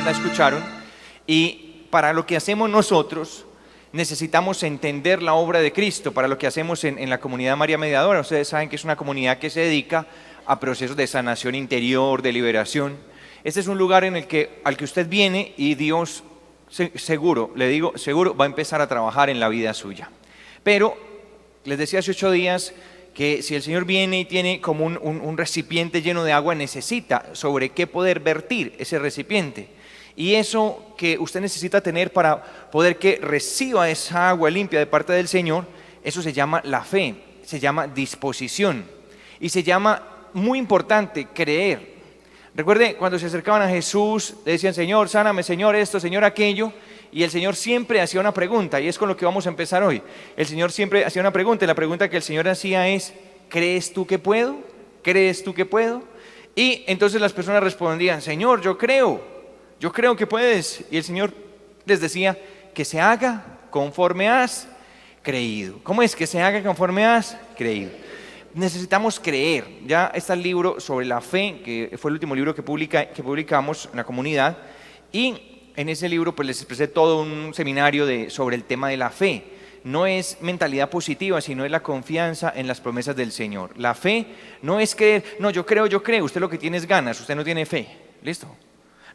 la escucharon. Y para lo que hacemos nosotros, necesitamos entender la obra de Cristo. Para lo que hacemos en la comunidad María Mediadora, ustedes saben que es una comunidad que se dedica a procesos de sanación interior, de liberación. Este es un lugar al que usted viene y Dios seguro, le digo seguro, va a empezar a trabajar en la vida suya. Pero les decía hace 8 días que si el Señor viene y tiene como un recipiente lleno de agua, necesita sobre qué poder vertir ese recipiente. Y eso que usted necesita tener para poder que reciba esa agua limpia de parte del Señor, eso se llama la fe, se llama disposición y se llama, muy importante, creer. Recuerde, cuando se acercaban a Jesús, le decían: Señor, sáname, Señor esto, Señor aquello, y el Señor siempre hacía una pregunta, y es con lo que vamos a empezar hoy. El Señor siempre hacía una pregunta, y la pregunta que el Señor hacía es: ¿crees tú que puedo? ¿Crees tú que puedo? Y entonces las personas respondían: Señor, yo creo que puedes. Y el Señor les decía: que se haga conforme has creído. ¿Cómo es? Que se haga conforme has creído. Necesitamos creer. Ya está el libro sobre la fe, que fue el último libro que publicamos en la comunidad, y en ese libro pues les expresé todo un seminario sobre el tema de la fe. No es mentalidad positiva, sino es la confianza en las promesas del Señor. La fe no es creer: no, yo creo, usted lo que tiene es ganas, usted no tiene fe. ¿Listo?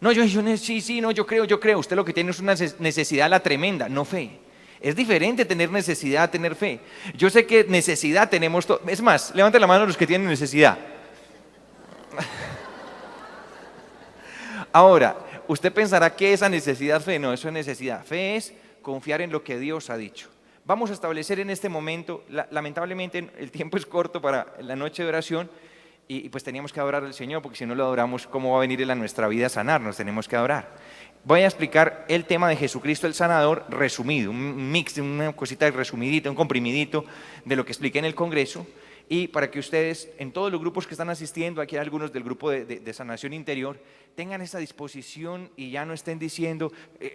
No, yo creo. Usted lo que tiene es una necesidad la tremenda, no fe. Es diferente tener necesidad a tener fe. Yo sé que necesidad tenemos todos. Es más, levanten la mano los que tienen necesidad. Ahora, usted pensará que esa necesidad fe. No, eso es necesidad. Fe es confiar en lo que Dios ha dicho. Vamos a establecer en este momento, lamentablemente el tiempo es corto para la noche de oración, y pues teníamos que adorar al Señor, porque si no lo adoramos, ¿cómo va a venir Él a nuestra vida a sanarnos? Tenemos que adorar. Voy a explicar el tema de Jesucristo el sanador resumido, un mix, una cosita resumidita, un comprimidito de lo que expliqué en el Congreso, y para que ustedes, en todos los grupos que están asistiendo, aquí hay algunos del grupo de sanación interior, tengan esa disposición y ya no estén diciendo,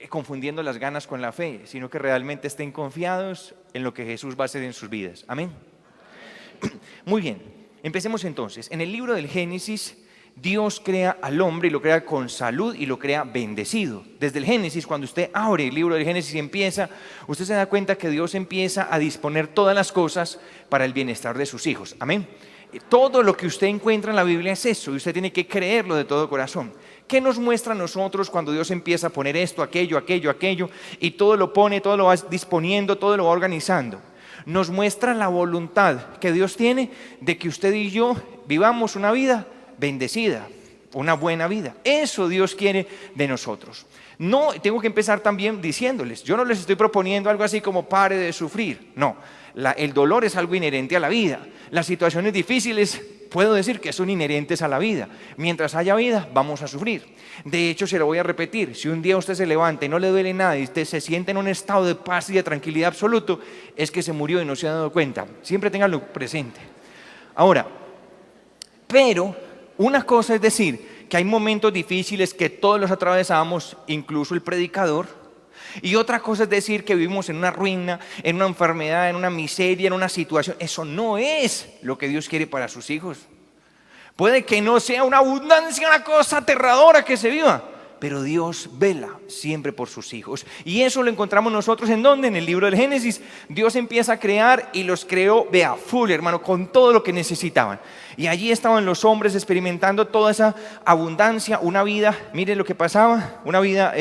confundiendo las ganas con la fe, sino que realmente estén confiados en lo que Jesús va a hacer en sus vidas. Amén. Muy bien, empecemos entonces. En el libro del Génesis, Dios crea al hombre y lo crea con salud y lo crea bendecido. Desde el Génesis, cuando usted abre el libro del Génesis y empieza, usted se da cuenta que Dios empieza a disponer todas las cosas para el bienestar de sus hijos. Amén. Todo lo que usted encuentra en la Biblia es eso, y usted tiene que creerlo de todo corazón. ¿Qué nos muestra a nosotros cuando Dios empieza a poner esto, aquello, y todo lo pone, todo lo va disponiendo, todo lo va organizando? Nos muestra la voluntad que Dios tiene de que usted y yo vivamos una vida bendecida, una buena vida. Eso Dios quiere de nosotros. No, tengo que empezar también diciéndoles, yo no les estoy proponiendo algo así como pare de sufrir. No, el dolor es algo inherente a la vida. Las situaciones difíciles, puedo decir que son inherentes a la vida. Mientras haya vida, vamos a sufrir. De hecho, se lo voy a repetir: si un día usted se levanta y no le duele nada y usted se siente en un estado de paz y de tranquilidad absoluto, es que se murió y no se ha dado cuenta. Siempre ténganlo presente. Ahora, pero una cosa es decir que hay momentos difíciles que todos los atravesamos, incluso el predicador, y otra cosa es decir que vivimos en una ruina, en una enfermedad, en una miseria, en una situación. Eso no es lo que Dios quiere para sus hijos. Puede que no sea una abundancia, una cosa aterradora que se viva, pero Dios vela siempre por sus hijos. Y eso lo encontramos nosotros ¿en dónde? En el libro del Génesis. Dios empieza a crear y los creó, vea, full, hermano, con todo lo que necesitaban. Y allí estaban los hombres experimentando toda esa abundancia, una vida, mire lo que pasaba, una vida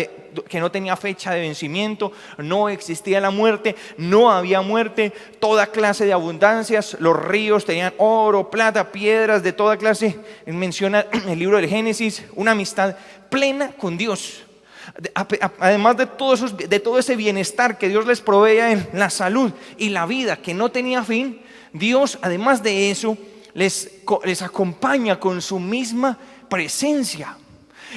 que no tenía fecha de vencimiento, no existía la muerte, no había muerte, toda clase de abundancias, los ríos tenían oro, plata, piedras de toda clase. Menciona el libro del Génesis, una amistad plena con Dios. Además de todo ese bienestar que Dios les proveía en la salud y la vida que no tenía fin, Dios, además de eso, les acompaña con su misma presencia.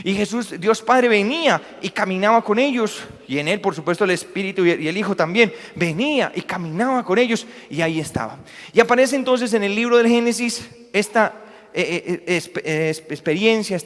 Y Jesús, Dios Padre, venía y caminaba con ellos, y en Él por supuesto el Espíritu y el Hijo también venía y caminaba con ellos, y ahí estaba. Y aparece entonces en el libro del Génesis esta experiencia,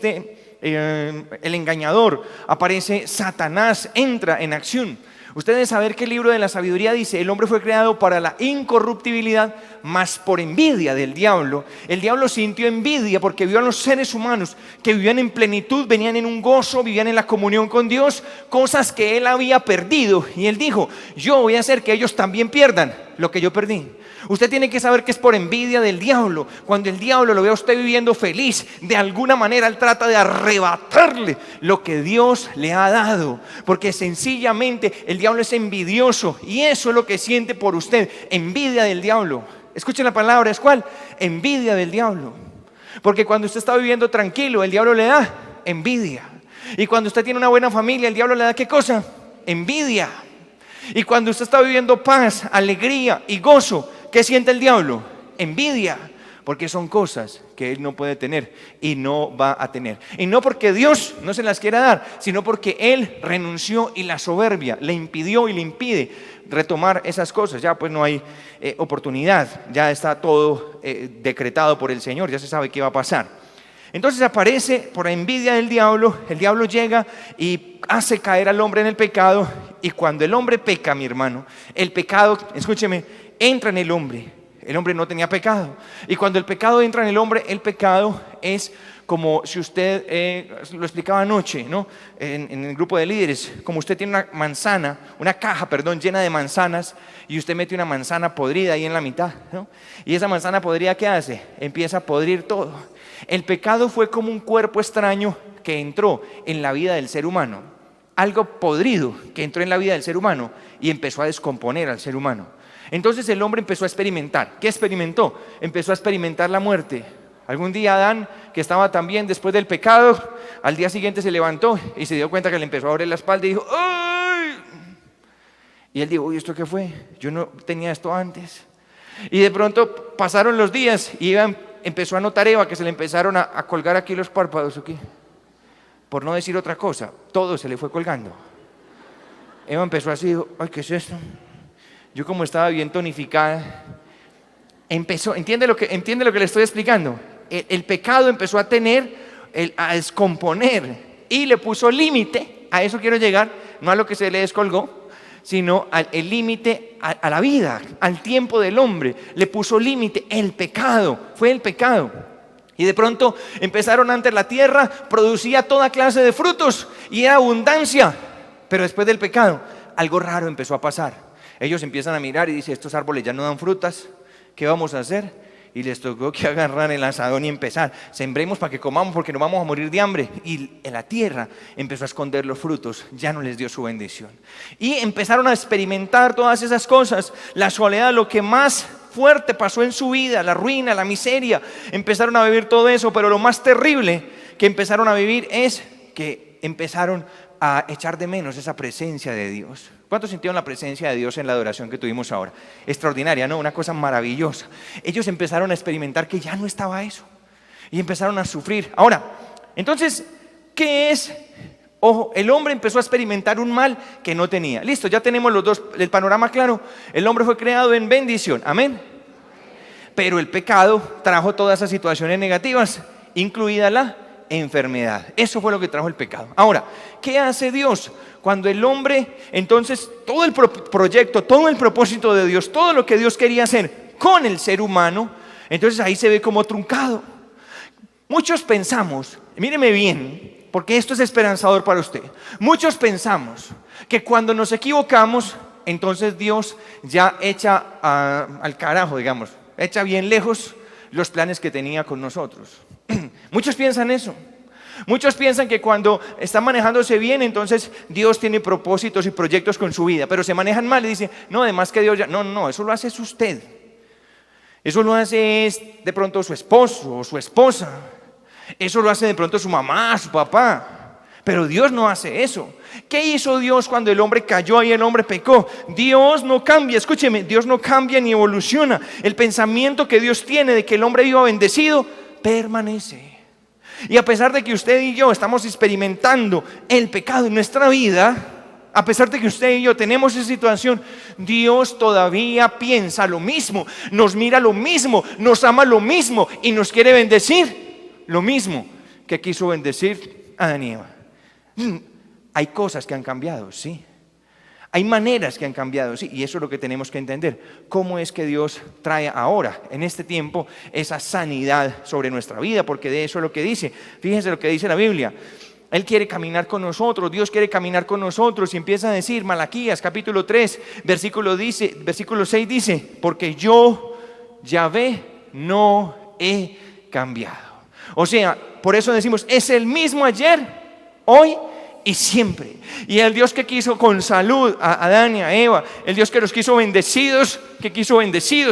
el engañador, aparece Satanás, entra en acción. Usted debe saber que el libro de la sabiduría dice: el hombre fue creado para la incorruptibilidad, mas por envidia del diablo. El diablo sintió envidia porque vio a los seres humanos que vivían en plenitud, venían en un gozo, vivían en la comunión con Dios, cosas que él había perdido. Y él dijo: yo voy a hacer que ellos también pierdan lo que yo perdí. Usted tiene que saber que es por envidia del diablo. Cuando el diablo lo ve a usted viviendo feliz, de alguna manera él trata de arrebatarle lo que Dios le ha dado, porque sencillamente el diablo es envidioso, y eso es lo que siente por usted, envidia del diablo. Escuchen la palabra, ¿es cuál? Envidia del diablo. Porque cuando usted está viviendo tranquilo, el diablo le da envidia. Y cuando usted tiene una buena familia, el diablo le da ¿qué cosa? Envidia. Y cuando usted está viviendo paz, alegría y gozo, ¿qué siente el diablo? Envidia, porque son cosas que él no puede tener y no va a tener. Y no porque Dios no se las quiera dar, sino porque él renunció y la soberbia le impidió y le impide retomar esas cosas. Ya pues no hay oportunidad, ya está todo decretado por el Señor, ya se sabe qué va a pasar. Entonces aparece por envidia del diablo, el diablo llega y hace caer al hombre en el pecado. Y cuando el hombre peca, mi hermano, el pecado, escúcheme, entra en el hombre. El hombre no tenía pecado. Y cuando el pecado entra en el hombre, el pecado es como si usted, lo explicaba anoche, ¿no? En el grupo de líderes, como usted tiene una caja, llena de manzanas, y usted mete una manzana podrida ahí en la mitad, ¿no? Y esa manzana podrida, ¿qué hace? Empieza a podrir todo. El pecado fue como un cuerpo extraño que entró en la vida del ser humano, algo podrido que entró en la vida del ser humano y empezó a descomponer al ser humano. Entonces el hombre empezó a experimentar. ¿Qué experimentó? Empezó a experimentar la muerte. Algún día Adán, que estaba también después del pecado, al día siguiente se levantó y se dio cuenta que le empezó a doler la espalda y dijo: ¡ay! Y él dijo: uy, ¿esto qué fue? Yo no tenía esto antes. Y de pronto pasaron los días y empezó a notar Eva que se le empezaron a colgar aquí los párpados aquí. Por no decir otra cosa, todo se le fue colgando. Eva empezó así, dijo: ay, ¿qué es esto? Yo, como estaba bien tonificada, ¿entiende lo que le estoy explicando? El pecado empezó a a descomponer, y le puso límite. A eso quiero llegar, no a lo que se le descolgó, sino el límite a la vida, al tiempo del hombre. Le puso límite, el pecado, fue el pecado. Y de pronto empezaron, antes la tierra producía toda clase de frutos y era abundancia, pero después del pecado algo raro empezó a pasar. Ellos empiezan a mirar y dicen: estos árboles ya no dan frutas, ¿qué vamos a hacer? Y les tocó que agarrar el asadón y empezar: sembremos para que comamos, porque nos vamos a morir de hambre. Y en la tierra empezó a esconder los frutos, ya no les dio su bendición. Y empezaron a experimentar todas esas cosas, la soledad, lo que más fuerte pasó en su vida, la ruina, la miseria. Empezaron a vivir todo eso, pero lo más terrible que empezaron a vivir es que empezaron a echar de menos esa presencia de Dios. ¿Cuántos sintieron la presencia de Dios en la adoración que tuvimos ahora? Extraordinaria, ¿no? Una cosa maravillosa. Ellos empezaron a experimentar que ya no estaba eso y empezaron a sufrir. Ahora, entonces, ¿qué es? Ojo, el hombre empezó a experimentar un mal que no tenía. Listo, ya tenemos los dos, el panorama claro. El hombre fue creado en bendición, amén. Pero el pecado trajo todas esas situaciones negativas, incluida la enfermedad. Eso fue lo que trajo el pecado. Ahora, ¿qué hace Dios? Cuando el hombre, entonces, todo el proyecto, todo el propósito de Dios, todo lo que Dios quería hacer con el ser humano, entonces ahí se ve como truncado. Muchos pensamos, míreme bien, porque esto es esperanzador para usted. Muchos pensamos que cuando nos equivocamos, entonces Dios ya echa al carajo, digamos, echa bien lejos los planes que tenía con nosotros. Muchos piensan eso. Muchos piensan que cuando están manejándose bien, entonces Dios tiene propósitos y proyectos con su vida, pero se manejan mal y dicen: no, además que Dios ya... No, eso lo hace usted. Eso lo hace de pronto su esposo o su esposa. Eso lo hace de pronto su mamá, su papá. Pero Dios no hace eso. ¿Qué hizo Dios cuando el hombre cayó y el hombre pecó? Dios no cambia, escúcheme, Dios no cambia ni evoluciona. El pensamiento que Dios tiene de que el hombre viva bendecido permanece. Y a pesar de que usted y yo estamos experimentando el pecado en nuestra vida, a pesar de que usted y yo tenemos esa situación, Dios todavía piensa lo mismo, nos mira lo mismo, nos ama lo mismo y nos quiere bendecir lo mismo que quiso bendecir a Adán y Eva. Hay cosas que han cambiado, sí. Hay maneras que han cambiado, sí, y eso es lo que tenemos que entender. ¿Cómo es que Dios trae ahora, en este tiempo, esa sanidad sobre nuestra vida? Porque de eso es lo que dice. Fíjense lo que dice la Biblia. Él quiere caminar con nosotros, Dios quiere caminar con nosotros, y empieza a decir, Malaquías capítulo 3, versículo 6 dice, porque yo, Yahvé, no he cambiado. O sea, por eso decimos, es el mismo ayer, hoy y siempre. Y el Dios que quiso con salud a Adán y a Eva, el Dios que los quiso bendecidos,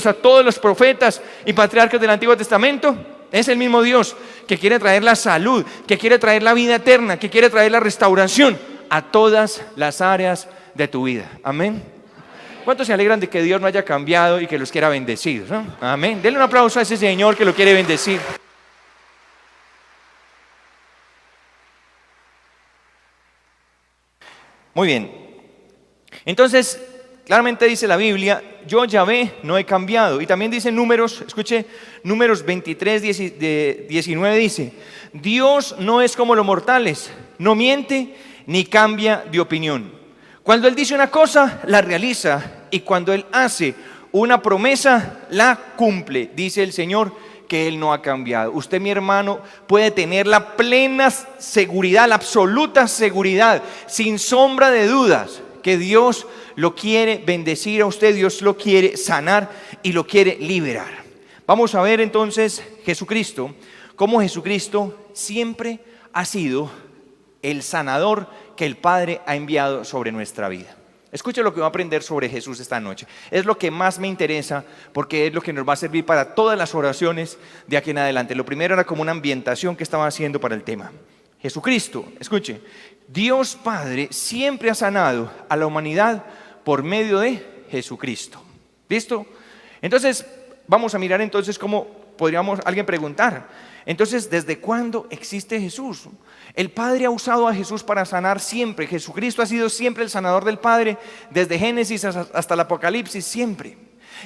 a todos los profetas y patriarcas del Antiguo Testamento, es el mismo Dios que quiere traer la salud, que quiere traer la vida eterna, que quiere traer la restauración a todas las áreas de tu vida. Amén. ¿Cuántos se alegran de que Dios no haya cambiado y que los quiera bendecidos, ¿no? Amén. Denle un aplauso a ese Señor que lo quiere bendecir. Muy bien. Entonces, claramente dice la Biblia, yo Yahvé no he cambiado. Y también dice Números, escuche, Números 23, 19 dice, Dios no es como los mortales, no miente ni cambia de opinión. Cuando Él dice una cosa, la realiza, y cuando Él hace una promesa, la cumple. Dice el Señor que Él no ha cambiado. Usted, mi hermano, puede tener la plena seguridad, la absoluta seguridad, sin sombra de dudas, que Dios lo quiere bendecir a usted, Dios lo quiere sanar y lo quiere liberar. Vamos a ver entonces Jesucristo, cómo Jesucristo siempre ha sido el sanador que el Padre ha enviado sobre nuestra vida. Escuche lo que va a aprender sobre Jesús esta noche. Es lo que más me interesa porque es lo que nos va a servir para todas las oraciones de aquí en adelante. Lo primero era como una ambientación que estaba haciendo para el tema. Jesucristo, escuche, Dios Padre siempre ha sanado a la humanidad por medio de Jesucristo. ¿Listo? Entonces, vamos a mirar entonces cómo podríamos alguien preguntar. Entonces, ¿desde cuándo existe Jesús? El Padre ha usado a Jesús para sanar siempre. Jesucristo ha sido siempre el sanador del Padre, desde Génesis hasta el Apocalipsis, siempre.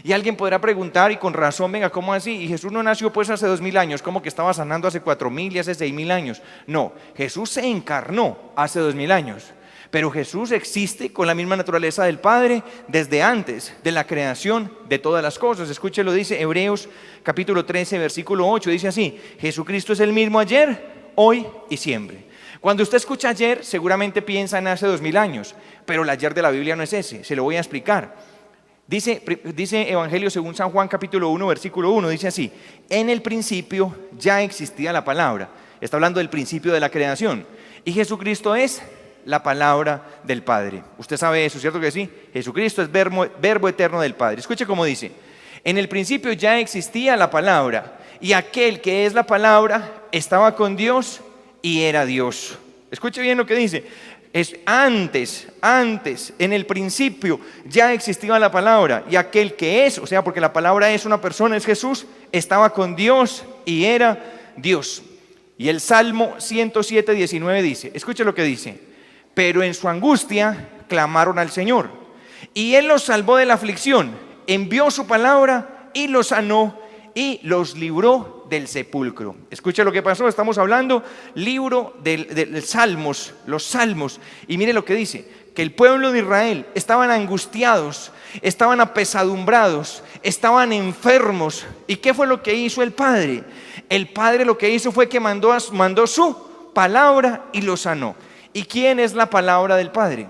Y alguien podrá preguntar, y con razón, venga, ¿cómo así? Y Jesús no nació pues hace 2000 años, como que estaba sanando hace 4000 y hace 6000 años. No, Jesús se encarnó hace 2000 años. Pero Jesús existe con la misma naturaleza del Padre desde antes de la creación de todas las cosas. Escúchelo, dice Hebreos capítulo 13, versículo 8, dice así, Jesucristo es el mismo ayer, hoy y siempre. Cuando usted escucha ayer, seguramente piensa en hace 2000 años, pero el ayer de la Biblia no es ese, se lo voy a explicar. Dice Evangelio según San Juan capítulo 1, versículo 1, dice así, en el principio ya existía la palabra. Está hablando del principio de la creación. Y Jesucristo es la palabra del Padre. Usted sabe eso, ¿cierto que sí? Jesucristo es verbo eterno del Padre. Escuche cómo dice, en el principio ya existía la palabra, y aquel que es la palabra estaba con Dios y era Dios. Escuche bien lo que dice. Es antes, en el principio ya existía la palabra, y aquel que es, o sea, porque la palabra es una persona, es Jesús, estaba con Dios y era Dios. Y el Salmo 107, 19 dice, escuche lo que dice, pero en su angustia clamaron al Señor, y Él los salvó de la aflicción, envió su palabra y los sanó y los libró del sepulcro. Escucha lo que pasó, estamos hablando libro del Salmos, los Salmos, y mire lo que dice, que el pueblo de Israel estaban angustiados, estaban apesadumbrados, estaban enfermos. ¿Y qué fue lo que hizo el Padre? El Padre lo que hizo fue que mandó su palabra y los sanó. ¿Y quién es la palabra del Padre?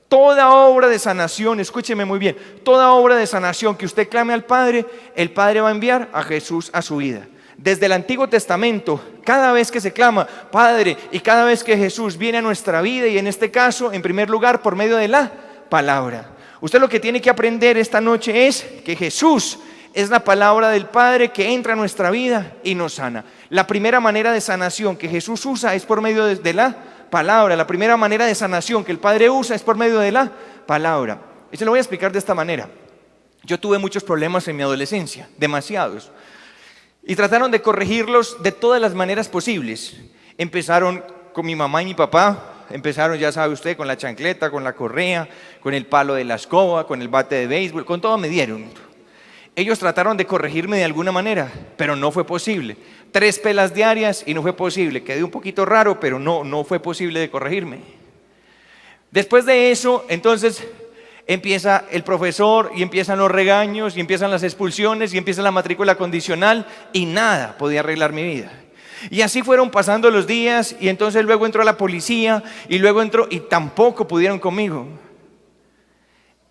Toda obra de sanación, escúcheme muy bien, toda obra de sanación que usted clame al Padre, el Padre va a enviar a Jesús a su vida. Desde el Antiguo Testamento, cada vez que se clama Padre y cada vez que Jesús viene a nuestra vida, y en este caso, en primer lugar, por medio de la palabra. Usted lo que tiene que aprender esta noche es que Jesús es la palabra del Padre que entra a nuestra vida y nos sana. La primera manera de sanación que Jesús usa es por medio de la palabra. La primera manera de sanación que el Padre usa es por medio de la palabra. Y se lo voy a explicar de esta manera. Yo tuve muchos problemas en mi adolescencia, demasiados, y trataron de corregirlos de todas las maneras posibles. Empezaron con mi mamá y mi papá, empezaron, ya sabe usted, con la chancleta, con la correa, con el palo de la escoba, con el bate de béisbol, con todo me dieron. Ellos trataron de corregirme de alguna manera, pero no fue posible. 3 pelas diarias y no fue posible. Quedé un poquito raro, pero no fue posible de corregirme. Después de eso, entonces, Empieza el profesor y empiezan los regaños y empiezan las expulsiones y empieza la matrícula condicional y nada podía arreglar mi vida. Y así fueron pasando los días y entonces luego entró la policía y luego entró y tampoco pudieron conmigo.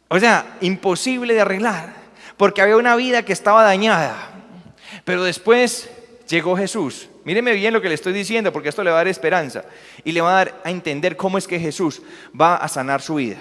O sea, imposible de arreglar porque había una vida que estaba dañada. Pero después llegó Jesús. Míreme bien lo que le estoy diciendo porque esto le va a dar esperanza y le va a dar a entender cómo es que Jesús va a sanar su vida.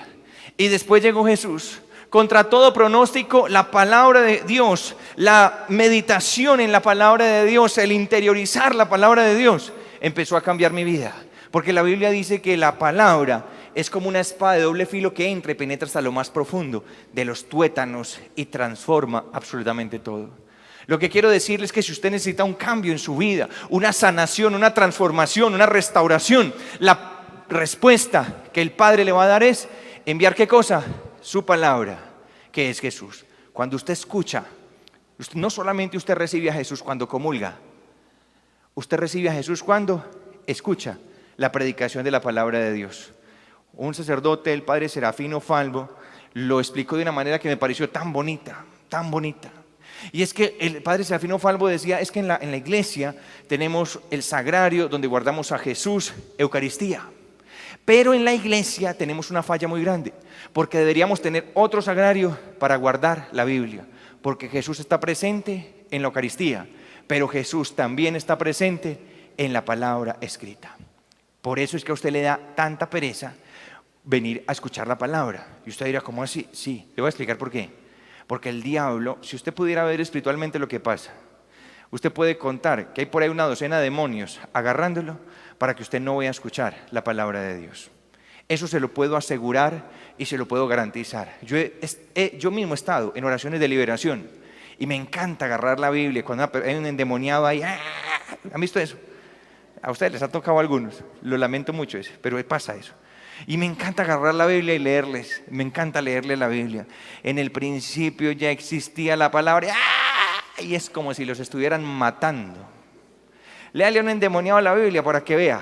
Y después llegó Jesús. Contra todo pronóstico, la palabra de Dios, la meditación en la palabra de Dios, el interiorizar la palabra de Dios, empezó a cambiar mi vida. Porque la Biblia dice que la palabra es como una espada de doble filo que entra y penetra hasta lo más profundo de los tuétanos y transforma absolutamente todo. Lo que quiero decirles es que si usted necesita un cambio en su vida, una sanación, una transformación, una restauración, la respuesta que el Padre le va a dar es enviar ¿qué cosa? Su palabra, que es Jesús. Cuando usted escucha, no solamente usted recibe a Jesús cuando comulga, usted recibe a Jesús cuando escucha la predicación de la palabra de Dios. Un sacerdote, el padre Serafino Falvo, lo explicó de una manera que me pareció tan bonita, tan bonita. Y es que el padre Serafino Falvo decía, es que en la iglesia tenemos el sagrario donde guardamos a Jesús, Eucaristía. Pero en la iglesia tenemos una falla muy grande, porque deberíamos tener otro sagrario para guardar la Biblia, porque Jesús está presente en la Eucaristía, pero Jesús también está presente en la palabra escrita. Por eso es que a usted le da tanta pereza venir a escuchar la palabra. Y usted dirá, ¿cómo así? Sí, le voy a explicar por qué. Porque el diablo, si usted pudiera ver espiritualmente lo que pasa, usted puede contar que hay por ahí una docena de demonios agarrándolo para que usted no vaya a escuchar la palabra de Dios. Eso se lo puedo asegurar y se lo puedo garantizar. Yo mismo he estado en oraciones de liberación y me encanta agarrar la Biblia cuando hay un endemoniado ahí. ¿Han visto eso? A ustedes les ha tocado a algunos, lo lamento mucho eso, pero pasa eso. Y me encanta agarrar la Biblia y leerles, me encanta leerles la Biblia. En el principio ya existía la palabra, y es como si los estuvieran matando. Léale a un endemoniado la Biblia para que vea.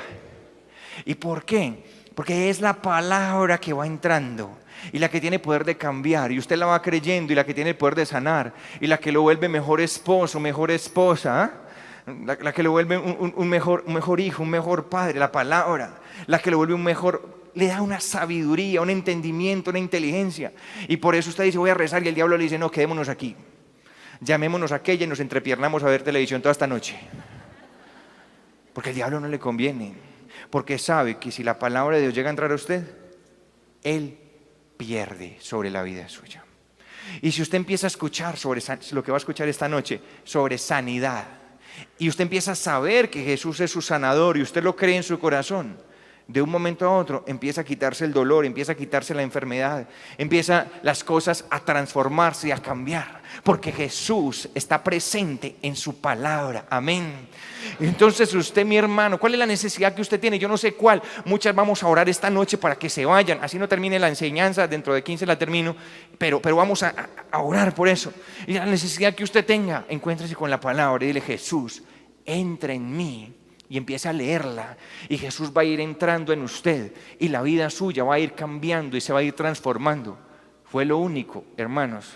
¿Y por qué? Porque es la palabra que va entrando y la que tiene poder de cambiar, y usted la va creyendo, y la que tiene el poder de sanar, y la que lo vuelve mejor esposo, mejor esposa, la que lo vuelve un mejor hijo, un mejor padre, la palabra, la que lo vuelve un mejor, le da una sabiduría, un entendimiento, una inteligencia. Y por eso usted dice, voy a rezar, y el diablo le dice, no, quedémonos aquí, llamémonos a aquella y nos entrepiernamos a ver televisión toda esta noche. Porque al diablo no le conviene, porque sabe que si la palabra de Dios llega a entrar a usted, él pierde sobre la vida suya. Y si usted empieza a escuchar sobre lo que va a escuchar esta noche, sobre sanidad, y usted empieza a saber que Jesús es su sanador y usted lo cree en su corazón, de un momento a otro empieza a quitarse el dolor, empieza a quitarse la enfermedad, empiezan las cosas a transformarse y a cambiar, porque Jesús está presente en su palabra. Amén. Entonces usted, mi hermano, ¿cuál es la necesidad que usted tiene? Yo no sé cuál. Muchas vamos a orar esta noche para que se vayan, así no termine la enseñanza, dentro de 15 la termino, pero vamos a orar por eso. Y la necesidad que usted tenga, encuéntrese con la palabra y dile, Jesús, entra en mí. Y empieza a leerla, y Jesús va a ir entrando en usted, y la vida suya va a ir cambiando y se va a ir transformando. Fue lo único, hermanos,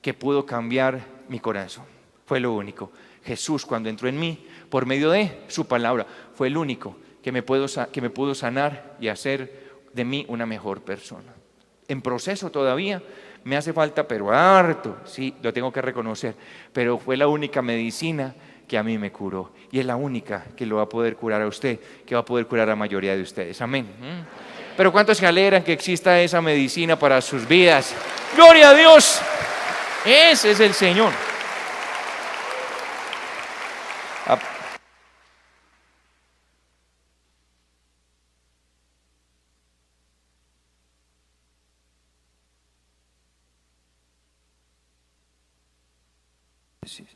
que pudo cambiar mi corazón. Fue lo único. Jesús, cuando entró en mí, por medio de su palabra, fue el único que me pudo sanar y hacer de mí una mejor persona. En proceso todavía, me hace falta, pero harto, sí, lo tengo que reconocer, pero fue la única medicina que a mí me curó, y es la única que lo va a poder curar a usted, que va a poder curar a la mayoría de ustedes. Amén. Pero ¿cuántos se alegran que exista esa medicina para sus vidas? ¡Gloria a Dios! Ese es el Señor.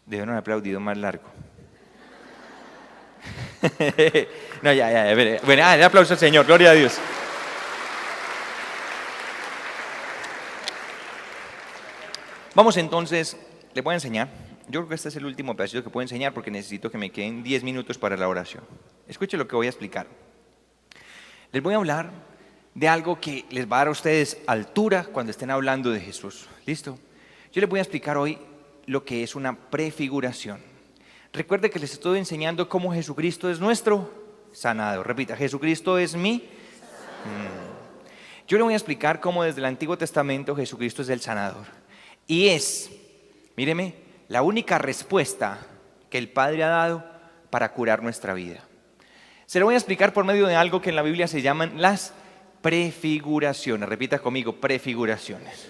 Deben haber aplaudido más largo. No, ya. Bueno, el aplauso al Señor, gloria a Dios. Vamos entonces, les voy a enseñar. Yo creo que este es el último pedacito que puedo enseñar porque necesito que me queden 10 minutos para la oración. Escuche lo que voy a explicar. Les voy a hablar de algo que les va a dar a ustedes altura cuando estén hablando de Jesús. ¿Listo? Yo les voy a explicar hoy lo que es una prefiguración. Recuerde que les estoy enseñando cómo Jesucristo es nuestro sanador. Repita, Jesucristo es mi. Yo le voy a explicar cómo desde el Antiguo Testamento Jesucristo es el sanador. Y es, míreme, la única respuesta que el Padre ha dado para curar nuestra vida. Se lo voy a explicar por medio de algo que en la Biblia se llaman las prefiguraciones. Repita conmigo, prefiguraciones.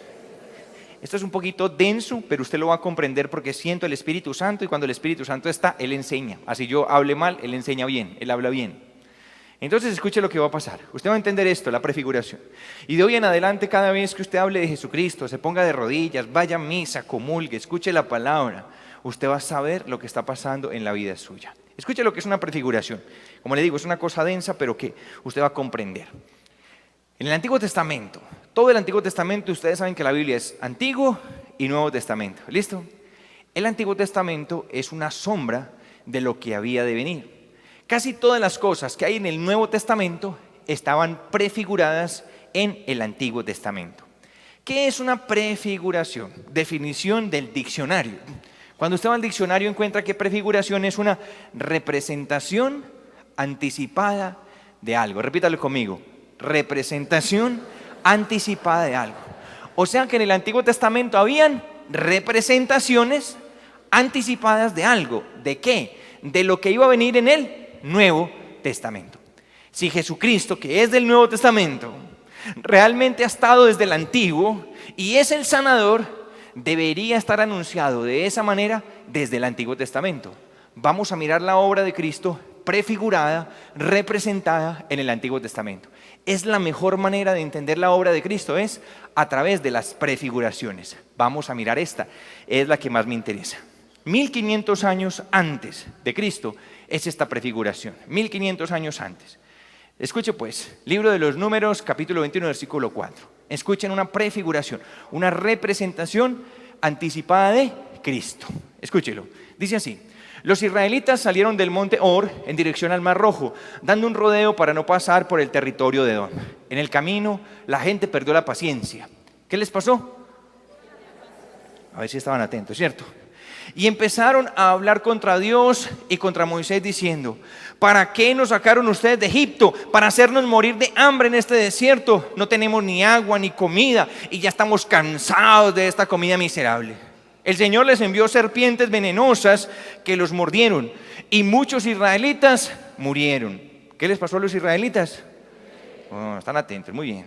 Esto es un poquito denso, pero usted lo va a comprender porque siento el Espíritu Santo, y cuando el Espíritu Santo está, Él enseña. Así yo hable mal, Él enseña bien, Él habla bien. Entonces escuche lo que va a pasar. Usted va a entender esto, la prefiguración. Y de hoy en adelante, cada vez que usted hable de Jesucristo, se ponga de rodillas, vaya a misa, comulgue, escuche la palabra, usted va a saber lo que está pasando en la vida suya. Escuche lo que es una prefiguración. Como le digo, es una cosa densa, pero que usted va a comprender. En el Antiguo Testamento, todo el Antiguo Testamento, ustedes saben que la Biblia es Antiguo y Nuevo Testamento. ¿Listo? El Antiguo Testamento es una sombra de lo que había de venir. Casi todas las cosas que hay en el Nuevo Testamento estaban prefiguradas en el Antiguo Testamento. ¿Qué es una prefiguración? Definición del diccionario. Cuando usted va al diccionario encuentra que prefiguración es una representación anticipada de algo. Repítalo conmigo. Representación anticipada de algo. O sea que en el Antiguo Testamento habían representaciones anticipadas de algo. ¿De qué? De lo que iba a venir en el Nuevo Testamento. Si Jesucristo, que es del Nuevo Testamento, realmente ha estado desde el Antiguo y es el sanador, debería estar anunciado de esa manera desde el Antiguo Testamento. Vamos a mirar la obra de Cristo prefigurada, representada en el Antiguo Testamento. Es la mejor manera de entender la obra de Cristo, es a través de las prefiguraciones. Vamos a mirar esta, es la que más me interesa. 1500 años antes de Cristo es esta prefiguración, 1500 años antes. Escuche pues, libro de los Números, capítulo 21, versículo 4. Escuchen una prefiguración, una representación anticipada de Cristo. Escúchelo, dice así: los israelitas salieron del monte Or en dirección al Mar Rojo, dando un rodeo para no pasar por el territorio de Edom. En el camino, la gente perdió la paciencia. ¿Qué les pasó? A ver si estaban atentos, ¿cierto? Y empezaron a hablar contra Dios y contra Moisés diciendo: ¿para qué nos sacaron ustedes de Egipto? Para hacernos morir de hambre en este desierto. No tenemos ni agua ni comida y ya estamos cansados de esta comida miserable. El Señor les envió serpientes venenosas que los mordieron y muchos israelitas murieron. ¿Qué les pasó a los israelitas? Oh, están atentos, muy bien.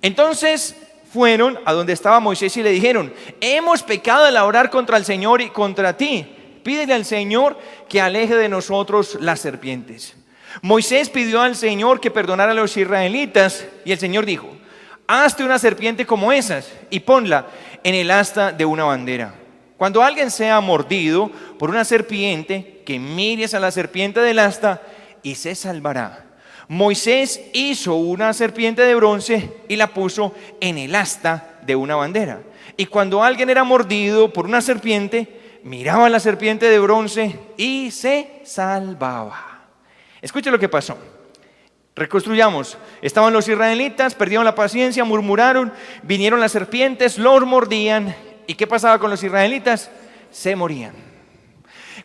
Entonces fueron a donde estaba Moisés y le dijeron: hemos pecado al orar contra el Señor y contra ti. Pídele al Señor que aleje de nosotros las serpientes. Moisés pidió al Señor que perdonara a los israelitas y el Señor dijo: hazte una serpiente como esas y ponla en el asta de una bandera. Cuando alguien sea mordido por una serpiente, que mires a la serpiente del asta y se salvará. Moisés hizo una serpiente de bronce y la puso en el asta de una bandera. Y cuando alguien era mordido por una serpiente, miraba a la serpiente de bronce y se salvaba. Escuche lo que pasó. Reconstruyamos. Estaban los israelitas, perdieron la paciencia, murmuraron, vinieron las serpientes, los mordían. ¿Y qué pasaba con los israelitas? Se morían.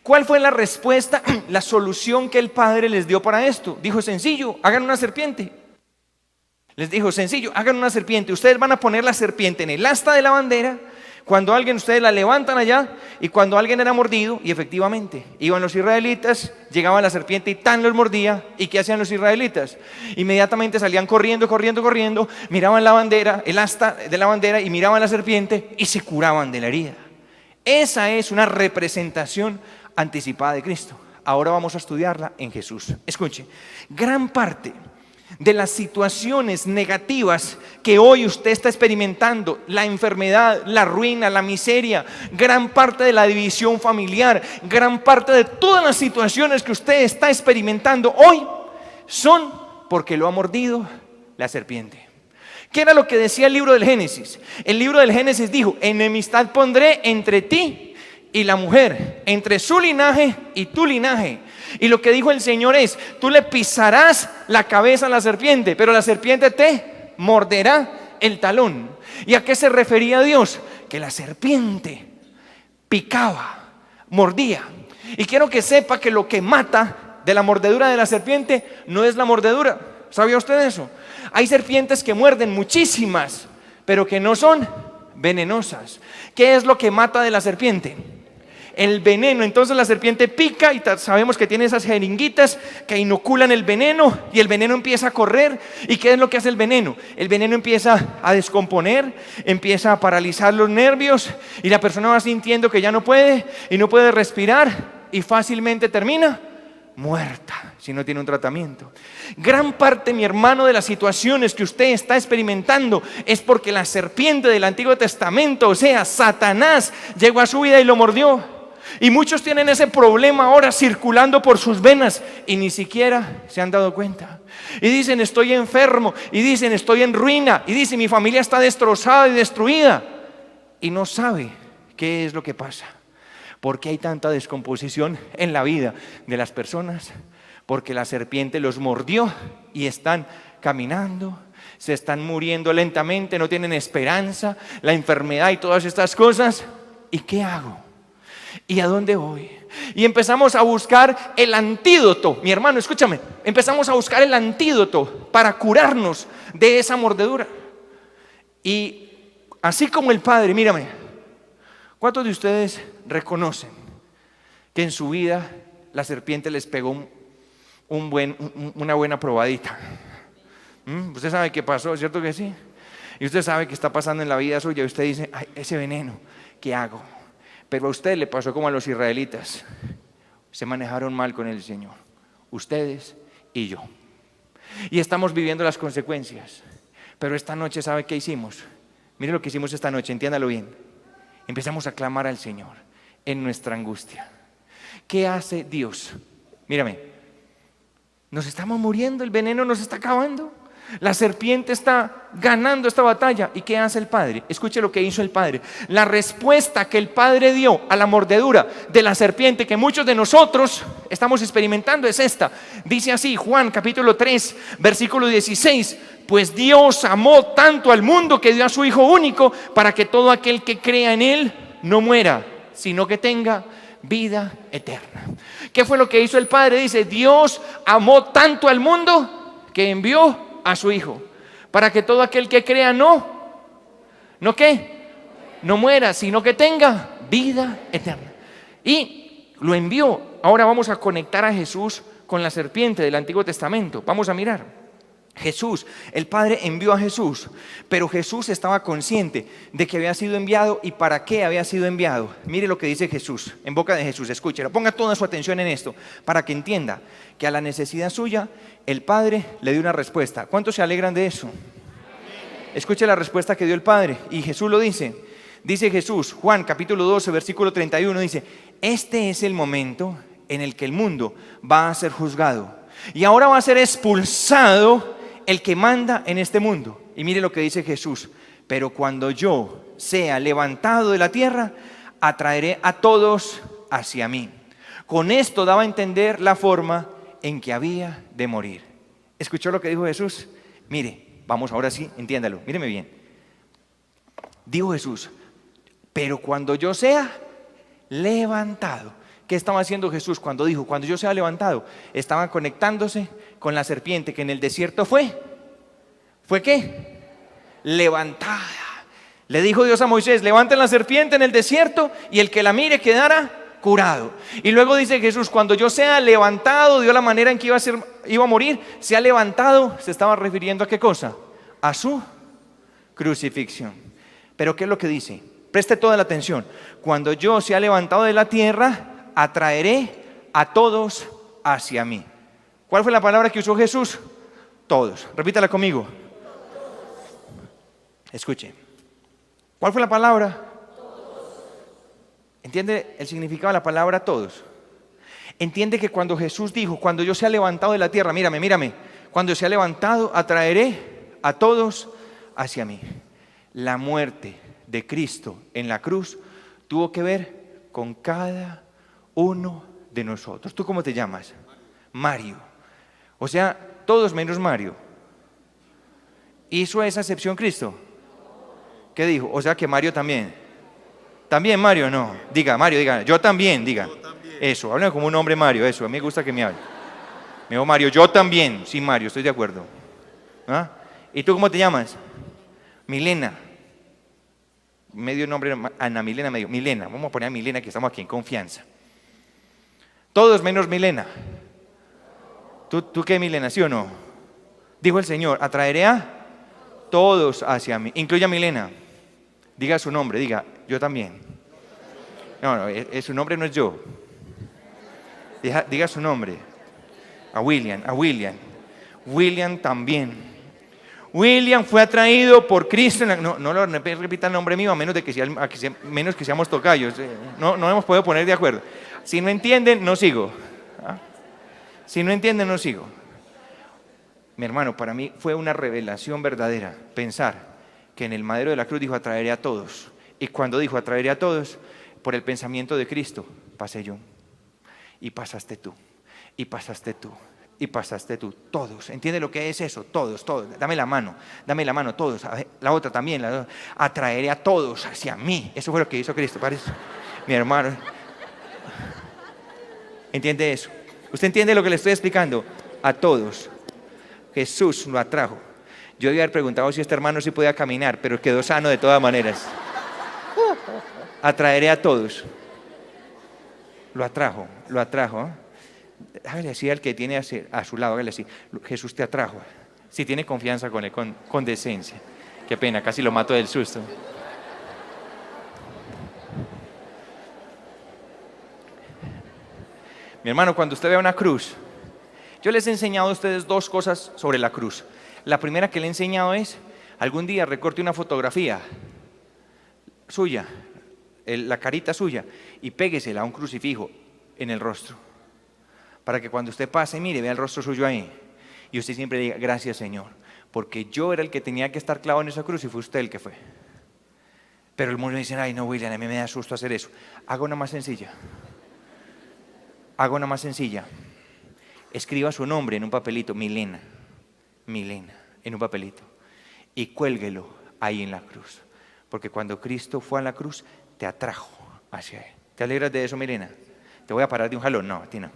¿Cuál fue la respuesta, la solución que el Padre les dio para esto? Dijo: sencillo, hagan una serpiente. Les dijo: sencillo, hagan una serpiente. Ustedes van a poner la serpiente en el asta de la bandera. Cuando alguien, ustedes la levantan allá, y cuando alguien era mordido, y efectivamente, iban los israelitas, llegaba la serpiente y tan los mordía. ¿Y qué hacían los israelitas? Inmediatamente salían corriendo, miraban la bandera, el asta de la bandera, y miraban la serpiente y se curaban de la herida. Esa es una representación anticipada de Cristo. Ahora vamos a estudiarla en Jesús. Escuche, gran parte de las situaciones negativas que hoy usted está experimentando, la enfermedad, la ruina, la miseria, gran parte de la división familiar, gran parte de todas las situaciones que usted está experimentando hoy, son porque lo ha mordido la serpiente. ¿Qué era lo que decía el libro del Génesis? El libro del Génesis dijo: enemistad pondré entre ti y la mujer, entre su linaje y tu linaje. Y lo que dijo el Señor es: tú le pisarás la cabeza a la serpiente, pero la serpiente te morderá el talón. ¿Y a qué se refería Dios? Que la serpiente picaba, mordía. Y quiero que sepa que lo que mata de la mordedura de la serpiente no es la mordedura. ¿Sabía usted eso? Hay serpientes que muerden, muchísimas, pero que no son venenosas. ¿Qué es lo que mata de la serpiente? El veneno. Entonces la serpiente pica y sabemos que tiene esas jeringuitas que inoculan el veneno, y el veneno empieza a correr. ¿Y qué es lo que hace el veneno? El veneno empieza a descomponer, empieza a paralizar los nervios, y la persona va sintiendo que ya no puede y no puede respirar, y fácilmente termina muerta si no tiene un tratamiento. Gran parte, mi hermano, de las situaciones que usted está experimentando es porque la serpiente del Antiguo Testamento, o sea, Satanás, llegó a su vida y lo mordió. Y muchos tienen ese problema ahora circulando por sus venas y ni siquiera se han dado cuenta. Y dicen: estoy enfermo, y dicen: estoy en ruina, y dicen: mi familia está destrozada y destruida. Y no sabe qué es lo que pasa. ¿Por qué hay tanta descomposición en la vida de las personas? Porque la serpiente los mordió y están caminando, se están muriendo lentamente, no tienen esperanza, la enfermedad y todas estas cosas. ¿Y qué hago? ¿Y a dónde voy? Y empezamos a buscar el antídoto. Mi hermano, escúchame, empezamos a buscar el antídoto para curarnos de esa mordedura. Y así como el Padre, mírame, ¿cuántos de ustedes reconocen que en su vida la serpiente les pegó una buena probadita? Usted sabe qué pasó, ¿cierto que sí? Y usted sabe qué está pasando en la vida suya, y usted dice: ay, ese veneno, ¿qué hago? Pero a usted le pasó como a los israelitas. Se manejaron mal con el Señor, ustedes y yo, y estamos viviendo las consecuencias. Pero esta noche, ¿sabe qué hicimos? Mire lo que hicimos esta noche, entiéndalo bien. Empezamos a clamar al Señor en nuestra angustia. ¿Qué hace Dios? Mírame, nos estamos muriendo, el veneno nos está acabando, la serpiente está ganando esta batalla. ¿Y qué hace el Padre? Escuche lo que hizo el Padre. La respuesta que el Padre dio a la mordedura de la serpiente que muchos de nosotros estamos experimentando es esta. Dice así, Juan capítulo 3 versículo 16: pues Dios amó tanto al mundo que dio a su Hijo único, para que todo aquel que crea en Él no muera, sino que tenga vida eterna. ¿Qué fue lo que hizo el Padre? Dice: Dios amó tanto al mundo que envió a su Hijo, para que todo aquel que crea no muera, sino que tenga vida eterna. Y lo envió. Ahora vamos a conectar a Jesús con la serpiente del Antiguo Testamento. Vamos a mirar. Jesús, el Padre envió a Jesús, pero Jesús estaba consciente de que había sido enviado y para qué había sido enviado. Mire lo que dice Jesús, en boca de Jesús, escúchelo, ponga toda su atención en esto, para que entienda que a la necesidad suya, el Padre le dio una respuesta. ¿Cuántos se alegran de eso? Escuche la respuesta que dio el Padre, y Jesús lo dice. Dice Jesús, Juan capítulo 12, versículo 31, dice: este es el momento en el que el mundo va a ser juzgado, y ahora va a ser expulsado el que manda en este mundo. Y mire lo que dice Jesús: pero cuando yo sea levantado de la tierra, atraeré a todos hacia mí. Con esto daba a entender la forma en que había de morir. ¿Escuchó lo que dijo Jesús? Mire, vamos ahora sí, entiéndalo, míreme bien. Dijo Jesús: pero cuando yo sea levantado. ¿Qué estaba haciendo Jesús cuando dijo cuando yo sea levantado? Estaban conectándose con la serpiente que en el desierto ¿fue qué? Levantada. Le dijo Dios a Moisés: levanten la serpiente en el desierto y el que la mire quedará curado. Y luego dice Jesús: cuando yo sea levantado, dio la manera en que iba a morir, sea levantado, se estaba refiriendo a ¿qué cosa? A su crucifixión. Pero ¿qué es lo que dice? Preste toda la atención. Cuando yo sea levantado de la tierra, atraeré a todos hacia mí. ¿Cuál fue la palabra que usó Jesús? Todos. Repítala conmigo. Escuche. ¿Cuál fue la palabra? ¿Entiende el significado de la palabra todos? Entiende que cuando Jesús dijo: cuando yo sea levantado de la tierra, mírame, cuando sea levantado, atraeré a todos hacia mí. La muerte de Cristo en la cruz tuvo que ver con cada uno de nosotros. ¿Tú cómo te llamas? Mario. O sea, todos menos Mario. ¿Hizo esa excepción Cristo? ¿Qué dijo? O sea que Mario también. ¿También Mario? No. Diga, Mario, diga. Yo también, diga. Eso, habla como un hombre Mario, eso. A mí me gusta que me hable. Me dijo Mario, yo también. Sí, Mario, estoy de acuerdo. ¿Ah? ¿Y tú cómo te llamas? Milena. Medio nombre, Ana Milena, medio. Milena, vamos a poner a Milena que estamos aquí en confianza. Todos menos Milena. ¿Tú qué, Milena, sí o no? Dijo el Señor, atraeré a todos hacia mí. Incluya a Milena. Diga su nombre, diga, yo también. No, su nombre no es yo. Diga su nombre. A William. William también. William fue atraído por Cristo. No lo repita el nombre mío a menos que seamos tocayos. No hemos podido poner de acuerdo. Si no entienden, no sigo. ¿Ah? Si no entienden, no sigo. Mi hermano, para mí fue una revelación verdadera pensar que en el madero de la cruz dijo atraeré a todos. Y cuando dijo atraeré a todos, por el pensamiento de Cristo, pasé yo. Y pasaste tú. Y pasaste tú. Y pasaste tú. Todos. ¿Entiende lo que es eso? Todos. Dame la mano, todos. A ver, la otra también. Atraeré a todos hacia mí. Eso fue lo que hizo Cristo. Parece. Mi hermano. ¿Entiende eso? ¿Usted entiende lo que le estoy explicando? A todos. Jesús lo atrajo. Yo debía haber preguntado si este hermano sí podía caminar, pero quedó sano de todas maneras. Atraeré a todos. Lo atrajo. Hágale así al que tiene a su lado, hágale así. Jesús te atrajo. Si tiene confianza con él, con decencia. Qué pena, casi lo mato del susto. Mi hermano, cuando usted vea una cruz, yo les he enseñado a ustedes dos cosas sobre la cruz. La primera que le he enseñado es, algún día recorte una fotografía suya, la carita suya, y péguesela a un crucifijo en el rostro. Para que cuando usted pase, mire, vea el rostro suyo ahí. Y usted siempre diga, gracias Señor, porque yo era el que tenía que estar clavado en esa cruz y fue usted el que fue. Pero el mundo me dice, ay no William, a mí me da susto hacer eso. Haga una más sencilla. Escriba su nombre en un papelito, Milena, en un papelito. Y cuélguelo ahí en la cruz. Porque cuando Cristo fue a la cruz, te atrajo hacia él. ¿Te alegras de eso, Milena? Te voy a parar de un jalón. No, a ti no.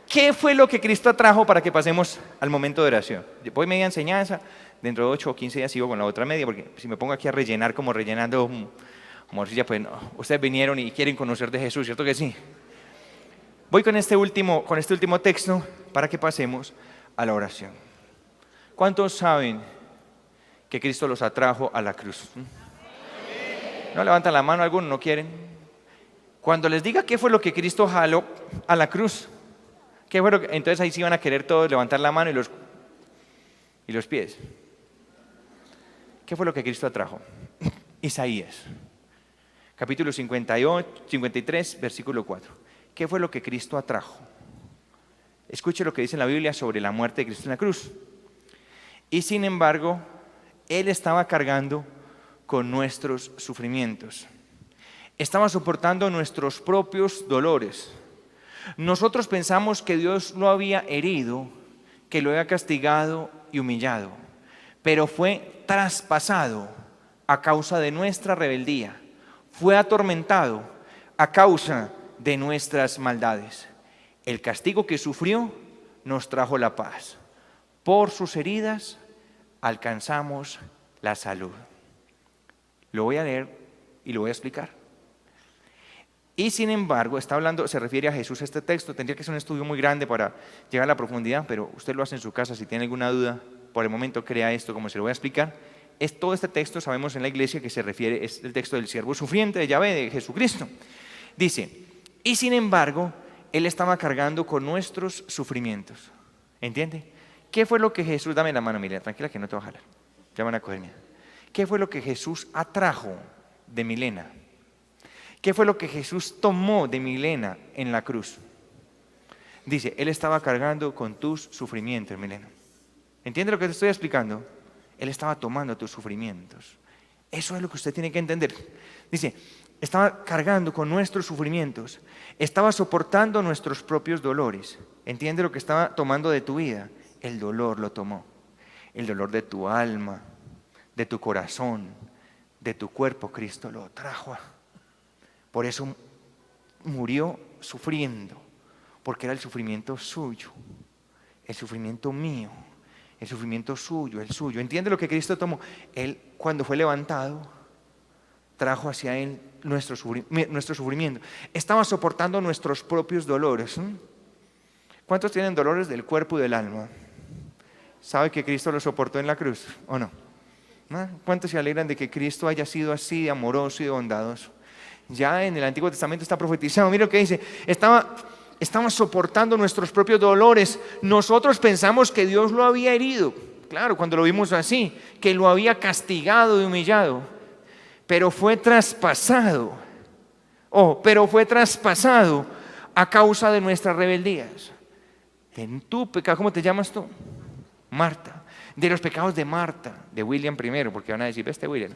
¿Qué fue lo que Cristo atrajo para que pasemos al momento de oración? Voy media enseñanza, dentro de 8 o 15 días sigo con la otra media, porque si me pongo aquí a rellenar como rellenando morcilla, pues no. Ustedes vinieron y quieren conocer de Jesús, ¿cierto que sí? Voy con este último texto para que pasemos a la oración. ¿Cuántos saben que Cristo los atrajo a la cruz? ¿No levantan la mano algunos? ¿No quieren? Cuando les diga qué fue lo que Cristo jaló a la cruz, ¿qué fue entonces ahí sí van a querer todos levantar la mano y los pies. ¿Qué fue lo que Cristo atrajo? Isaías, capítulo 53, versículo 4. ¿Qué fue lo que Cristo atrajo? Escuche lo que dice la Biblia sobre la muerte de Cristo en la cruz. Y sin embargo, Él estaba cargando con nuestros sufrimientos. Estaba soportando nuestros propios dolores. Nosotros pensamos que Dios lo había herido, que lo había castigado y humillado, pero fue traspasado a causa de nuestra rebeldía. Fue atormentado a causa de nuestras maldades. El castigo que sufrió nos trajo la paz. Por sus heridas alcanzamos la salud. Lo voy a leer y lo voy a explicar. Y sin embargo, está hablando, se refiere a Jesús este texto. Tendría que ser un estudio muy grande para llegar a la profundidad, pero usted lo hace en su casa. Si tiene alguna duda, por el momento crea esto como se lo voy a explicar. Todo este texto, sabemos en la iglesia que se refiere, es el texto del siervo sufriente de Yahvé, de Jesucristo. Dice, y sin embargo, Él estaba cargando con nuestros sufrimientos. ¿Entiende? ¿Qué fue lo que Jesús, dame la mano, Milena, tranquila que no te voy a jalar, ya van a coger mía. ¿Qué fue lo que Jesús atrajo de Milena? ¿Qué fue lo que Jesús tomó de Milena en la cruz? Dice, Él estaba cargando con tus sufrimientos, Milena. ¿Entiende lo que te estoy explicando? Él estaba tomando tus sufrimientos. Eso es lo que usted tiene que entender. Dice, estaba cargando con nuestros sufrimientos, estaba soportando nuestros propios dolores. ¿Entiende lo que estaba tomando de tu vida? El dolor lo tomó, el dolor de tu alma, de tu corazón, de tu cuerpo. Cristo lo trajo. Por eso murió sufriendo, porque era el sufrimiento suyo, el sufrimiento mío, el sufrimiento suyo, el suyo. ¿Entiende lo que Cristo tomó? Él, cuando fue levantado, trajo hacia Él nuestro sufrimiento. Estaba soportando nuestros propios dolores. ¿Cuántos tienen dolores del cuerpo y del alma? ¿Sabe que Cristo lo soportó en la cruz o no? ¿Cuántos se alegran de que Cristo haya sido así de amoroso y de bondadoso? Ya en el Antiguo Testamento está profetizado. Mira lo que dice: estaba soportando nuestros propios dolores. Nosotros pensamos que Dios lo había herido, claro, cuando lo vimos así, que lo había castigado y humillado, pero fue traspasado. Pero fue traspasado a causa de nuestras rebeldías. En tu pecado, ¿cómo te llamas tú? Marta. De los pecados de Marta, de William primero, porque van a decir, ¿este William?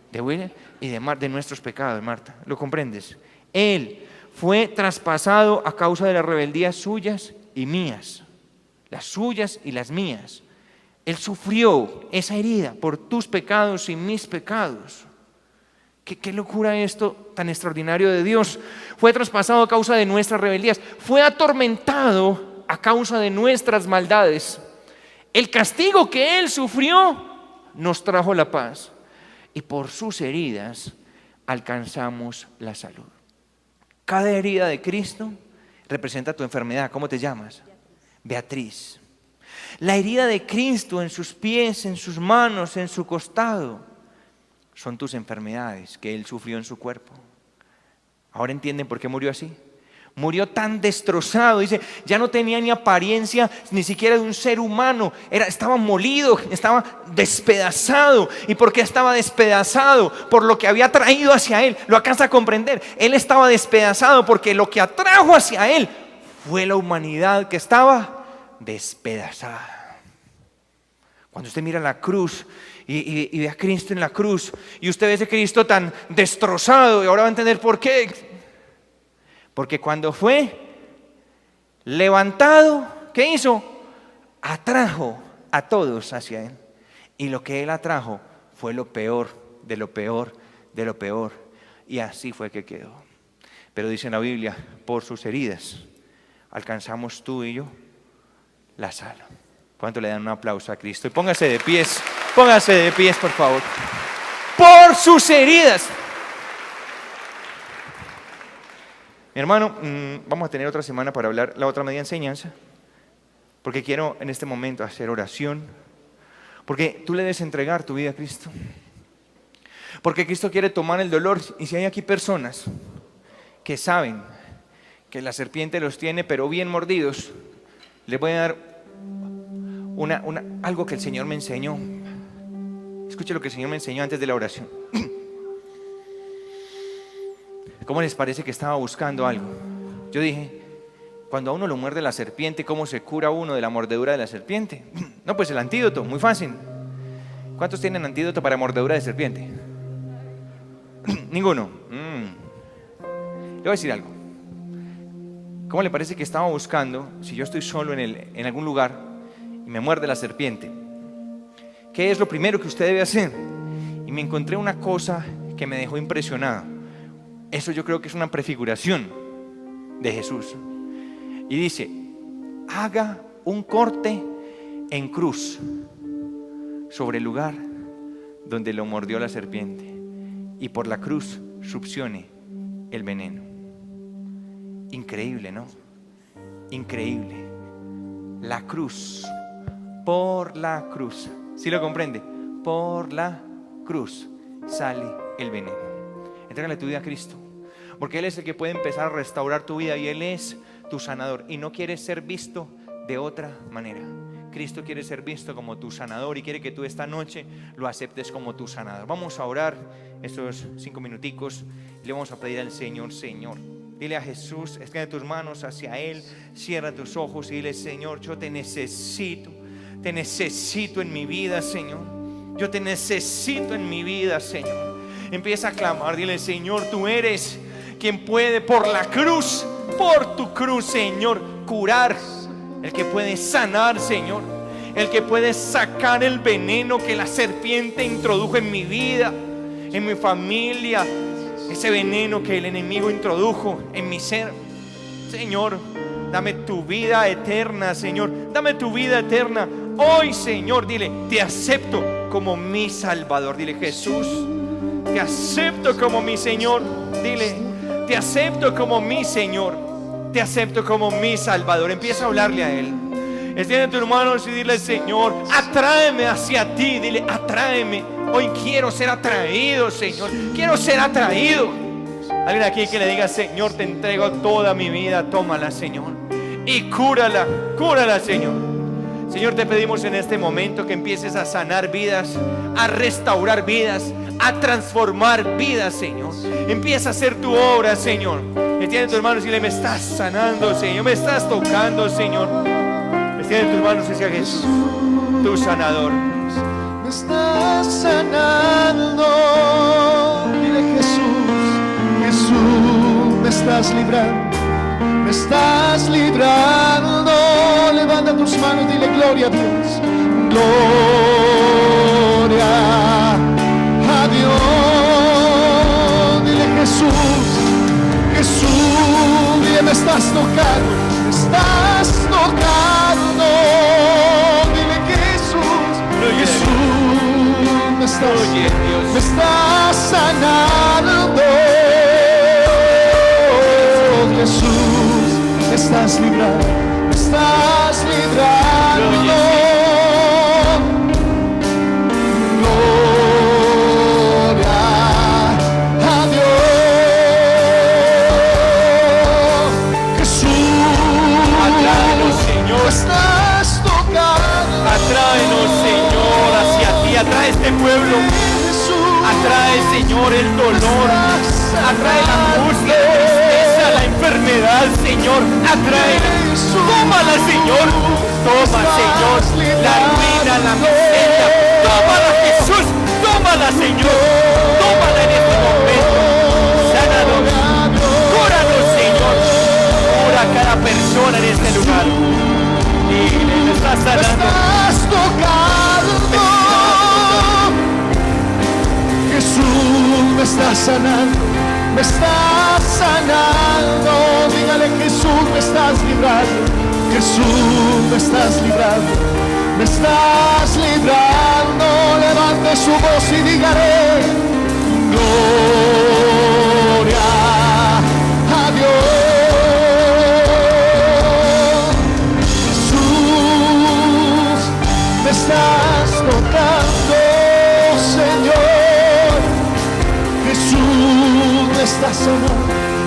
De William y de nuestros pecados, Marta. ¿Lo comprendes? Él fue traspasado a causa de las rebeldías suyas y mías, las suyas y las mías. Él sufrió esa herida por tus pecados y mis pecados. ¿Qué locura esto tan extraordinario de Dios? Fue traspasado a causa de nuestras rebeldías, fue atormentado a causa de nuestras maldades. El castigo que Él sufrió nos trajo la paz, y por sus heridas alcanzamos la salud. Cada herida de Cristo representa tu enfermedad. ¿Cómo te llamas? Beatriz. La herida de Cristo en sus pies, en sus manos, en su costado, son tus enfermedades que Él sufrió en su cuerpo. ¿Ahora entienden por qué murió así? Murió tan destrozado, dice, ya no tenía ni apariencia ni siquiera de un ser humano. Estaba molido, estaba despedazado. ¿Y por qué estaba despedazado? Por lo que había traído hacia Él. ¿Lo alcanza a comprender? Él estaba despedazado porque lo que atrajo hacia Él fue la humanidad que estaba despedazada. Cuando usted mira la cruz y ve a Cristo en la cruz, y usted ve ese Cristo tan destrozado, y ahora va a entender por qué. Porque cuando fue levantado, ¿qué hizo? Atrajo a todos hacia Él. Y lo que Él atrajo fue lo peor, de lo peor, de lo peor. Y así fue que quedó. Pero dice en la Biblia, por sus heridas alcanzamos tú y yo la salud. ¿Cuánto le dan un aplauso a Cristo? Y póngase de pies por favor. Por sus heridas. Mi hermano, vamos a tener otra semana para hablar la otra media enseñanza, porque quiero en este momento hacer oración, porque tú le debes entregar tu vida a Cristo, porque Cristo quiere tomar el dolor. Y si hay aquí personas que saben que la serpiente los tiene pero bien mordidos, les voy a dar algo que el Señor me enseñó. Escuche lo que el Señor me enseñó antes de la oración. ¿Cómo les parece que estaba buscando algo? Yo dije, cuando a uno lo muerde la serpiente, ¿cómo se cura uno de la mordedura de la serpiente? No, pues el antídoto, muy fácil. ¿Cuántos tienen antídoto para mordedura de serpiente? Ninguno. Le voy a decir algo. ¿Cómo le parece que estaba buscando, si yo estoy solo en algún lugar y me muerde la serpiente, qué es lo primero que usted debe hacer? Y me encontré una cosa que me dejó impresionado. Eso yo creo que es una prefiguración de Jesús. Y dice, haga un corte en cruz sobre el lugar donde lo mordió la serpiente, y por la cruz succione el veneno. Increíble, ¿no? Increíble. La cruz, por la cruz. ¿Sí lo comprende? Por la cruz sale el veneno. Entrégale tu vida a Cristo, porque Él es el que puede empezar a restaurar tu vida, y Él es tu sanador, y no quiere ser visto de otra manera. Cristo quiere ser visto como tu sanador, y quiere que tú esta noche lo aceptes como tu sanador. Vamos a orar estos 5 minuticos y le vamos a pedir al Señor. Señor, dile a Jesús, extiende tus manos hacia Él, cierra tus ojos y dile, Señor, yo te necesito en mi vida, Señor. Yo te necesito en mi vida, Señor. Empieza a clamar, dile: Señor, tú eres quien puede por la cruz, por tu cruz, Señor, curar, el que puede sanar, Señor, el que puede sacar el veneno que la serpiente introdujo en mi vida, en mi familia, ese veneno que el enemigo introdujo en mi ser. Señor, dame tu vida eterna, Señor, dame tu vida eterna hoy, Señor. Dile: te acepto como mi Salvador. Dile: Jesús, te acepto como mi Señor. Dile: te acepto como mi Señor, te acepto como mi Salvador. Empieza a hablarle a Él. Extiende tus manos y dile: Señor, atráeme hacia ti. Dile: atráeme. Hoy quiero ser atraído, Señor. Quiero ser atraído. Alguien aquí que le diga: Señor, te entrego toda mi vida. Tómala, Señor, y cúrala, cúrala, Señor. Señor, te pedimos en este momento que empieces a sanar vidas, a restaurar vidas, a transformar vidas, Señor. Empieza a hacer tu obra, Señor. Extiende tus manos y dile: me estás sanando, Señor, me estás tocando, Señor. Extiende tus manos hacia Jesús, tu sanador. Me estás sanando. Dile: Jesús, Jesús, me estás librando. Me estás librando. Levanta tus manos, dile: gloria a Dios. Gloria a Dios. Dile: Jesús, Jesús, dile: me estás tocando. Me estás tocando. Dile: Jesús, Jesús, me estás sanando. Jesús, me estás librando, me estás librando. Gloria a Dios. Jesús, Atráenos, Señor. me estás tocando. Atráenos, Señor, hacia ti. Atrae este pueblo. Atrae, Señor, el dolor. Atrae la angustia, la tristeza, la enfermedad, Señor. Atráela. Tómala, Señor. Toma, Señor, la ruina, la miseria. Tómala, Jesús. Tómala, Señor. Tómala en este momento. Sánanos. Cúranos, Señor. Cura a cada persona en este lugar. Dile: me estás Me sanando. estás tocando. Jesús, me estás sanando. Me estás sanando. Dígale: Jesús, me estás librando. Jesús, me estás librando. Me estás librando. Levante su voz y dígale: gloria a Dios. Jesús, me estás tocando, Señor. Jesús, me estás sanando,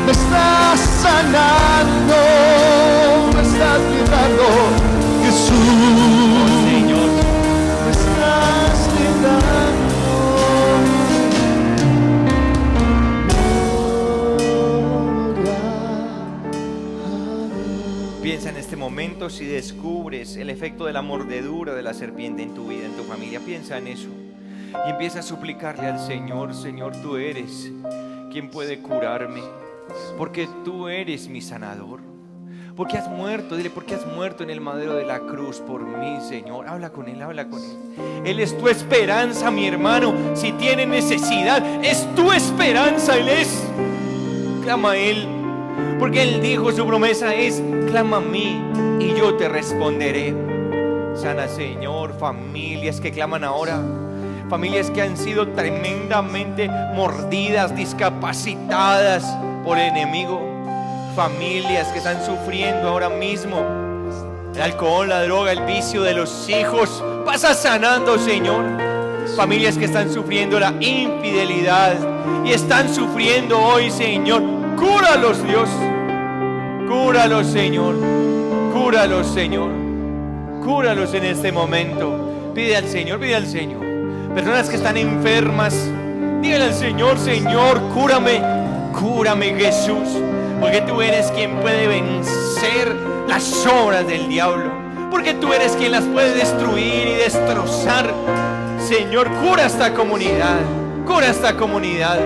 me estás sanando, me estás librando. Jesús, Señor, me estás librando. piensa en este momento si descubres el efecto de la mordedura de la serpiente en tu vida, en tu familia. Piensa en eso y empieza a suplicarle al Señor: Señor, tú eres quien puede curarme, porque tú eres mi sanador. Porque has muerto, dile: porque has muerto en el madero de la cruz por mí, Señor. Habla con Él, habla con Él. Él es tu esperanza, mi hermano. Si tiene necesidad, es tu esperanza. Él es. Clama a Él, porque Él dijo, su promesa es: clama a mí y yo te responderé. Sana, Señor, familias que claman ahora. Familias que han sido tremendamente mordidas, discapacitadas por el enemigo. Familias que están sufriendo ahora mismo el alcohol, la droga, el vicio de los hijos. Pasa sanando, Señor. Familias que están sufriendo la infidelidad y están sufriendo hoy, Señor. Cúralos, Dios. Cúralos, Señor. Cúralos, Señor. Cúralos en este momento. Pide al Señor, pide al Señor. Personas que están enfermas, dígale al Señor: Señor, cúrame. Cúrame, Jesús. Porque tú eres quien puede vencer las obras del diablo. Porque tú eres quien las puede destruir y destrozar. Señor, cura esta comunidad. cura esta comunidad.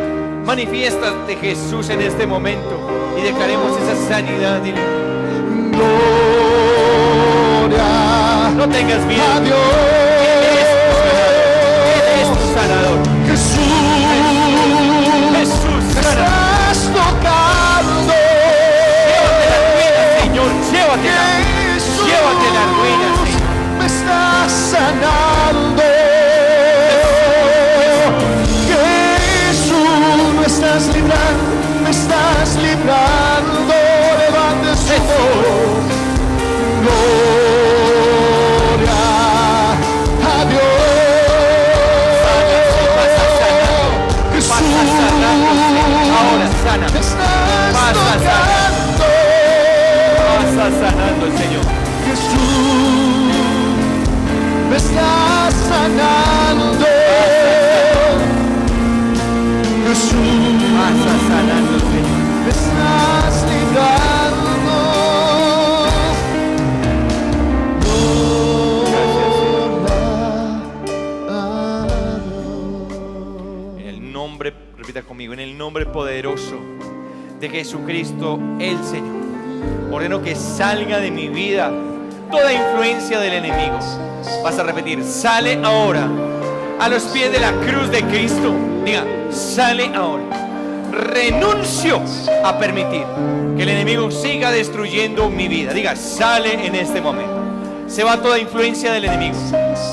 Manifiéstate, Jesús, en este momento y declaremos esa sanidad. Dile. Gloria. No tengas miedo. A Dios. Él es tu sanador. Jesús, Me estás tocando. llévate la ruina, Señor. Llévate la ruina, Señor. Me estás sanando. Jesús, me estás librando. Me estás librando. Levante su voz. Gloria a Dios. Jesús, Ahora sana. me estás Pasa tocando. Pasa sanando, Señor. Jesús, me estás sanando. Jesús, Pasa sanando, Señor. me estás librando. En el nombre, repita conmigo, en el nombre poderoso de Jesucristo el Señor, ordeno que salga de mi vida toda influencia del enemigo. Vas a repetir, sale ahora a los pies de la cruz de Cristo. Diga, sale ahora. Renuncio a permitir que el enemigo siga destruyendo mi vida. Diga, sale en este momento. Se va toda influencia del enemigo,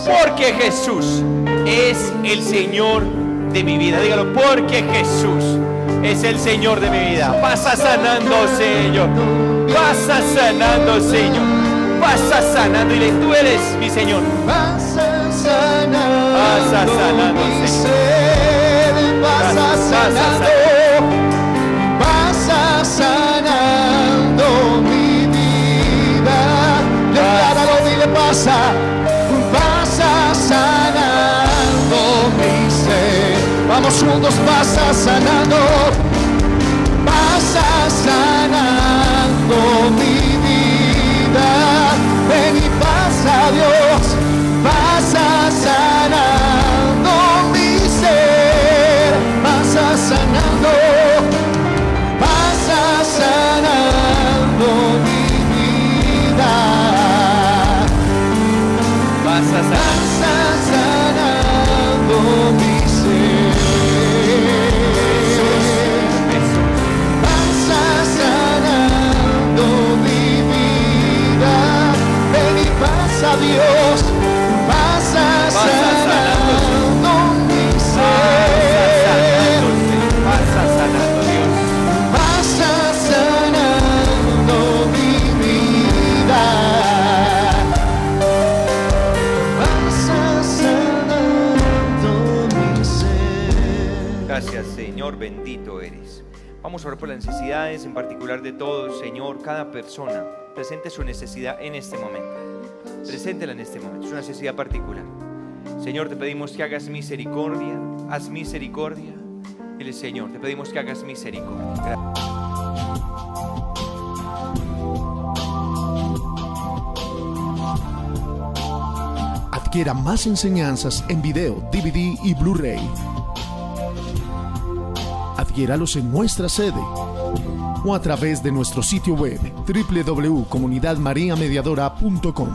porque Jesús es el Señor de mi vida. Dígalo, porque Jesús es el Señor de mi vida. Pasa sanando, Señor. Pasa sanando, Señor. Pasa sanando. Dile, tú eres mi Señor. Pasa sanando, Pasa sanando, mi Señor. ser, pasa sanando, pasa sanando mi vida. Decláralo, dile, pasa sanando mi ser. Vamos juntos, pasa sanando mi vida. Ven y pasa, Dios, pasa sanando mi ser, pasa sanando mi vida, Pasa sanando mi ser, pasa sanando mi vida. Ven y pasa, Dios, pasa sanando mi ser, Pasa sanando, Dios. pasa sanando mi vida, pasa sanando mi ser. Gracias, Señor, bendito eres. Vamos a orar por las necesidades en particular de todos, Señor. Cada persona presente su necesidad en este momento. Preséntela en este momento, es una necesidad particular. Señor, te pedimos que hagas misericordia. Haz misericordia. Dile, Señor, te pedimos que hagas misericordia. Gracias. Adquiera más enseñanzas en video, DVD y Blu-ray. Adquiéralos en nuestra sede o a través de nuestro sitio web www.comunidadmariamediadora.com.